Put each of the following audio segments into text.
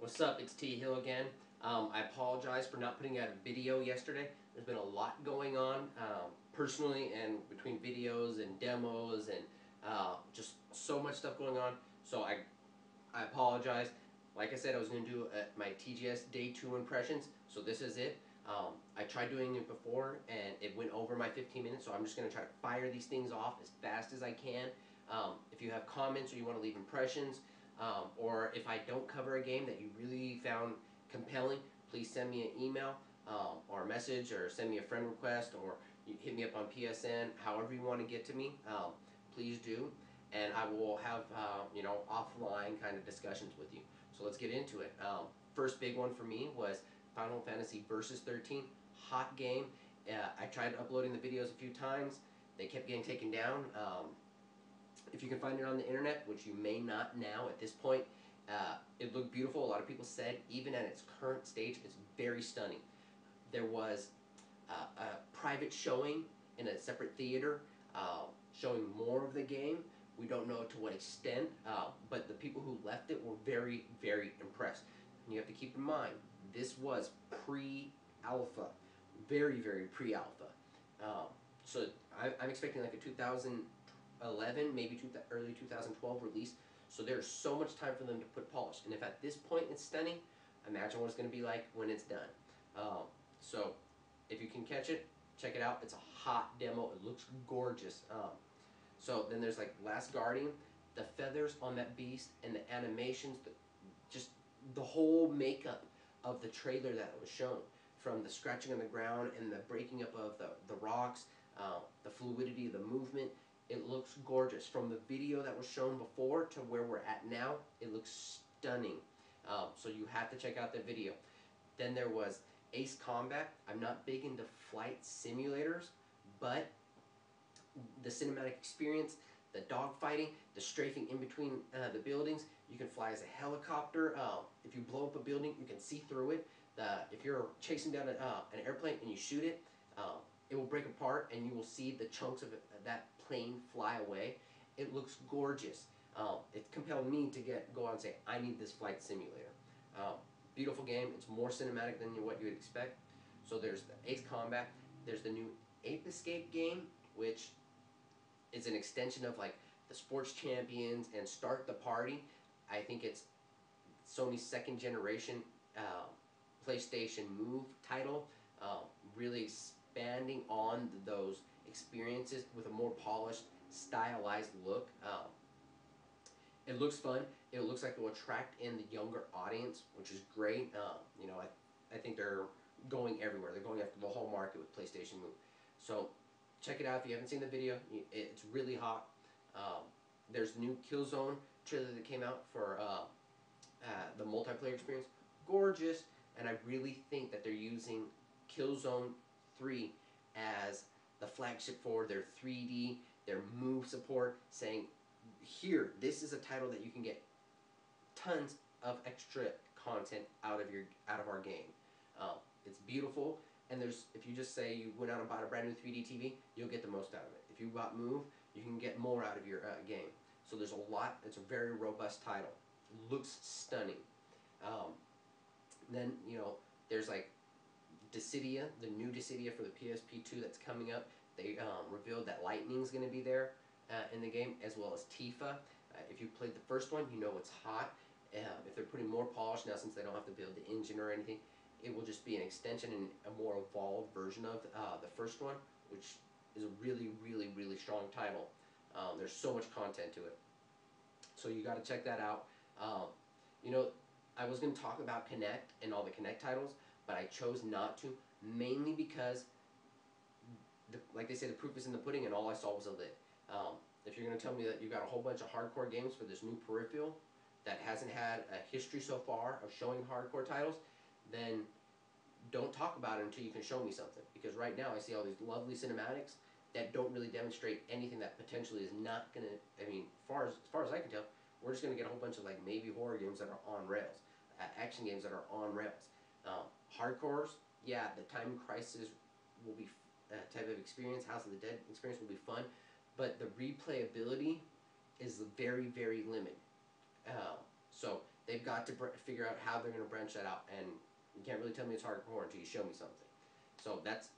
What's up? It's T Hill again. I apologize for not putting out a video yesterday. There's been a lot going on personally and between videos and demos and just so much stuff going on. So I apologize. Like I said, I was going to do my TGS Day 2 impressions, so this is it. I tried doing it before and it went over my 15 minutes, so I'm just going to try to fire these things off as fast as I can. If you have comments or you want to leave impressions, or if I don't cover a game that you really found compelling, please send me an email or a message, or send me a friend request, or you hit me up on PSN. However you want to get to me, please do, and I will have offline kind of discussions with you. So let's get into it. First big one for me was Final Fantasy Versus 13. Hot game. I tried uploading the videos a few times. They kept getting taken down. If you can find it on the internet, which you may not now at this point, it looked beautiful. A lot of people said even at its current stage, it's very stunning. There was a private showing in a separate theater showing more of the game. We don't know to what extent, but the people who left it were very, very impressed. And you have to keep in mind, this was pre-alpha, very, very pre-alpha. So I'm expecting like a 2011, maybe early 2012 release. So there's so much time for them to put polish. And if at this point it's stunning, imagine what it's going to be like when it's done. So if you can catch it, check it out. It's a hot demo. It looks gorgeous. So then there's like Last Guardian, the feathers on that beast and the animations, just the whole makeup of the trailer that was shown, from the scratching on the ground and the breaking up of the rocks, the fluidity of the movement. It looks gorgeous. From the video that was shown before to where we're at now, it looks stunning. So you have to check out that video. Then there was Ace Combat. I'm not big into flight simulators, but the cinematic experience, the dogfighting, the strafing in between the buildings. You can fly as a helicopter. If you blow up a building, you can see through it. If you're chasing down an airplane and you shoot it, it will break apart and you will see the chunks of that plane fly away. It looks gorgeous. It compelled me to go out and say, I need this flight simulator. Beautiful game. It's more cinematic than what you would expect. So there's the Ace Combat. There's the new Ape Escape game, which is an extension of like the Sports Champions and Start the Party. I think it's Sony's second generation PlayStation Move title, really expanding on those experiences with a more polished, stylized look. It looks fun. It looks like it will attract in the younger audience, which is great. I think they're going everywhere. They're going after the whole market with PlayStation Move. So check it out if you haven't seen the video. It's really hot. There's new Killzone trailer that came out for the multiplayer experience. Gorgeous. And I really think that they're using Killzone 3 as the flagship for their 3D, their move support, saying, here, this is a title that you can get tons of extra content out of our game. It's beautiful, and if you just say you went out and bought a brand new 3D TV, you'll get the most out of it. If you bought Move, you can get more out of your game. So there's a lot. It's a very robust title. It looks stunning. Then there's like Dissidia, the new Dissidia for the PSP2 that's coming up. They revealed that Lightning's going to be there in the game, as well as Tifa. If you played the first one, you know it's hot. If they're putting more polish now, since they don't have to build the engine or anything, it will just be an extension and a more evolved version of the first one, which is a really, really, really strong title. There's so much content to it. So you got to check that out. I was going to talk about Kinect and all the Kinect titles, but I chose not to, mainly because, like they say, the proof is in the pudding, and all I saw was a lid. If you're going to tell me that you got a whole bunch of hardcore games for this new peripheral that hasn't had a history so far of showing hardcore titles, then don't talk about it until you can show me something. Because right now I see all these lovely cinematics that don't really demonstrate anything that potentially is not going to, as far as I can tell, we're just going to get a whole bunch of like maybe horror games that are on rails, action games that are on rails. Hardcores, yeah, the Time Crisis will be type of experience, House of the Dead experience will be fun, but the replayability is very, very limited. So they they've got to figure out how they're going to branch that out, and you can't really tell me it's hardcore until you show me something. So that's,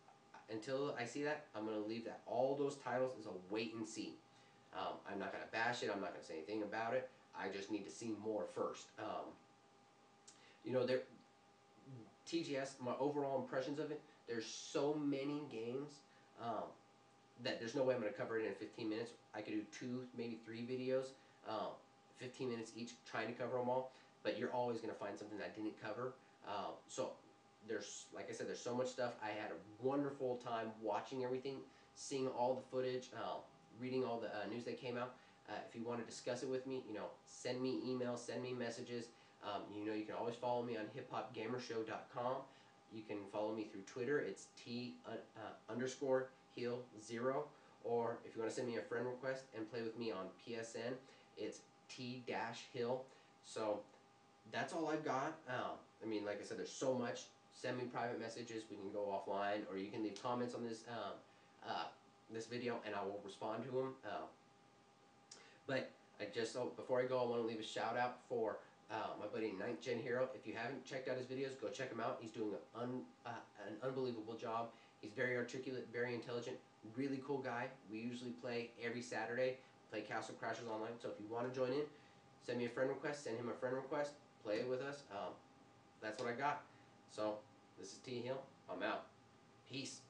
until I see that, I'm going to leave that. All those titles is a wait and see. I'm not going to bash it. I'm not going to say anything about it. I just need to see more first. You know, TGS, my overall impressions of it, there's so many games that there's no way I'm going to cover it in 15 minutes. I could do 2, maybe 3 videos, 15 minutes each, trying to cover them all, but you're always going to find something that I didn't cover. So there's, like I said, there's so much stuff. I had a wonderful time watching everything, seeing all the footage, reading all the news that came out. If you want to discuss it with me, you know, send me emails, send me messages. You know, you can always follow me on hiphopgamershow.com. You can follow me through Twitter. It's T_Hill0. Or if you want to send me a friend request and play with me on PSN, it's T-Hill. So that's all I've got. I mean, like I said, there's so much. Send me private messages. We can go offline, or you can leave comments on this this video, and I will respond to them. But before I go, I want to leave a shout out for my buddy 9th Gen Hero. If you haven't checked out his videos, go check him out. He's doing an unbelievable job. He's very articulate, very intelligent, really cool guy. We usually play every Saturday, play Castle Crashers online. So if you want to join in, send me a friend request, send him a friend request, play it with us. That's what I got. So this is T Hill. I'm out. Peace.